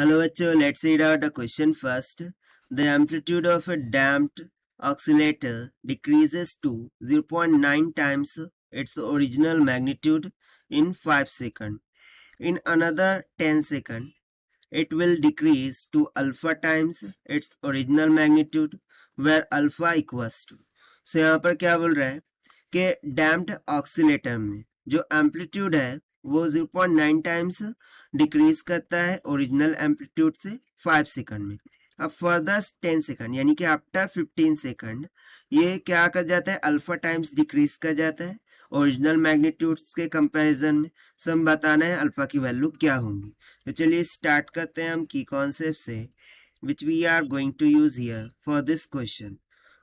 Hello बच्चों, let's read out the question first. The amplitude of a damped oscillator decreases to 0.9 times its original magnitude in 5 seconds. In another 10 seconds, it will decrease to alpha times its original magnitude, where alpha equals to. So यहाँ पर क्या बोल रहा है कि damped oscillator में जो amplitude है वो 0.9 टाइम्स डिक्रीज करता है ओरिजिनल एम्पलीट्यूड से 5 सेकंड में. अब फर्दर 10 सेकंड यानी कि आफ्टर 15 सेकंड ये क्या कर जाता है, अल्फा टाइम्स डिक्रीज कर जाता है ओरिजिनल मैग्नीट्यूड्स के कंपैरिजन में. सो हम बताना है अल्फा की वैल्यू क्या होंगी. तो चलिए स्टार्ट करते हैं हम की कॉन्सेप्ट से which we are going to use here for this question.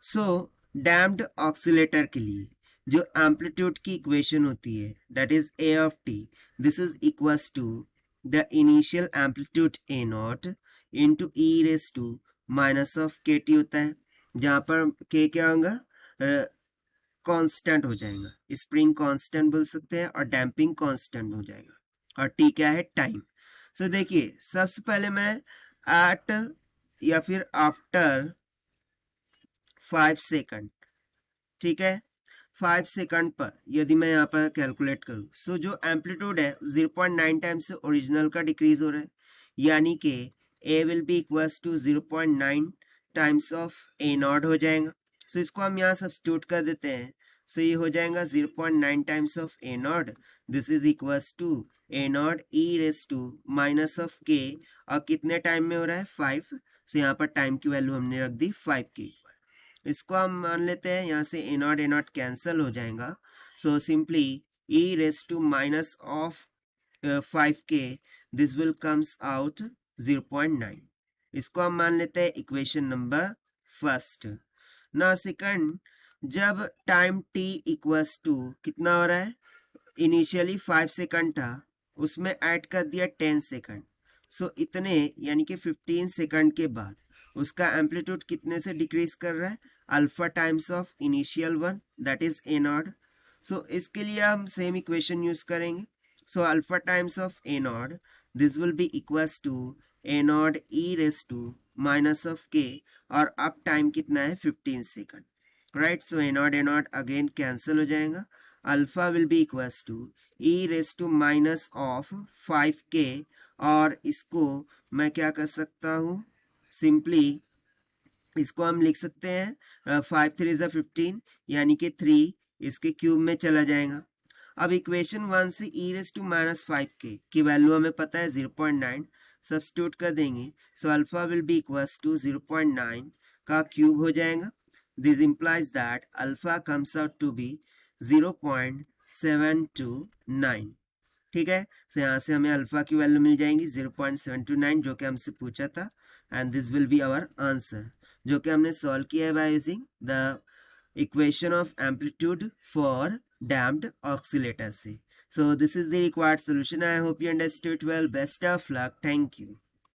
So damped oscillator के लिए जो एम्पलीट्यूड की इक्वेशन होती है that is A of t, this is equals to the initial amplitude A naught into e raise to minus of k t होता है, जहां पर के क्या होगा, कांस्टेंट हो जाएगा, स्प्रिंग कांस्टेंट बोल सकते हैं और डैम्पिंग कांस्टेंट हो जाएगा, और टी क्या है, टाइम. सो देखिए सबसे पहले मैं एट या फिर आफ्टर 5 सेकंड, ठीक है, 5 सेकंड पर यदि मैं यहाँ पर कैलकुलेट करूँ, सो जो एम्पलीट्यूड है 0.9 टाइम्स से ओरिजिनल का डिक्रीज हो रहा है, यानी कि A will be equals to 0.9 times of A naught हो जाएगा. सो इसको हम यहाँ सब्स्टिट्यूट कर देते हैं. सो ये हो जाएगा 0.9 times of A naught, this is equals to A naught e raise to minus of के, और कितने टाइम में हो रहा है, 5. सो यहाँ पर टाइम की वैल्यू हमने रख दी 5 के. इसको हम मान लेते हैं, यहाँ से ए नॉट कैंसिल हो जाएगा. So simply e raise to minus of 5k, this will comes out 0.9. इसको हम मान लेते हैं इक्वेशन नंबर फर्स्ट. ना सेकंड, जब टाइम t इक्वल्स टू कितना हो रहा है, इनिशियली 5 सेकंड था, उसमें ऐड कर दिया 10 सेकंड. सो इतने यानी कि 15 सेकंड के बाद उसका एम्पलीट्यूड कितने से डिक्रीज कर रहा है, alpha times of initial one that is A naught. So इसके लिए हम सेम इक्वेशन यूज करेंगे. So alpha times of A naught, this will be equals to A naught e raise to minus of के, और अब time कितना है, 15 second, right. So A naught again cancel हो जाएगा. Alpha will be equals to e raise to minus of 5k, और इसको मैं क्या कर सकता हूँ, सिंपली इसको हम लिख सकते हैं 5 3 ज़ा 15, यानी कि 3 इसके क्यूब में चला जाएगा. अब इक्वेशन 1 से ई रेस टू माइनस 5k की वैल्यू हमें पता है 0.9, सब्स्टिट्यूट कर देंगे. So alpha will be equals to 0.9 का क्यूब हो जाएगा. This implies that alpha comes out to be 0.729, ठीक है. सो यहाँ से हमें अल्फा की वैल्यू मिल जाएंगी 0.729, जो कि हमसे पूछा था, and this will be our answer, जो कि हमने सॉल्व किया है by using the equation of amplitude for damped oscillator से. So this is the required solution. I hope you understood well. Best of luck. Thank you.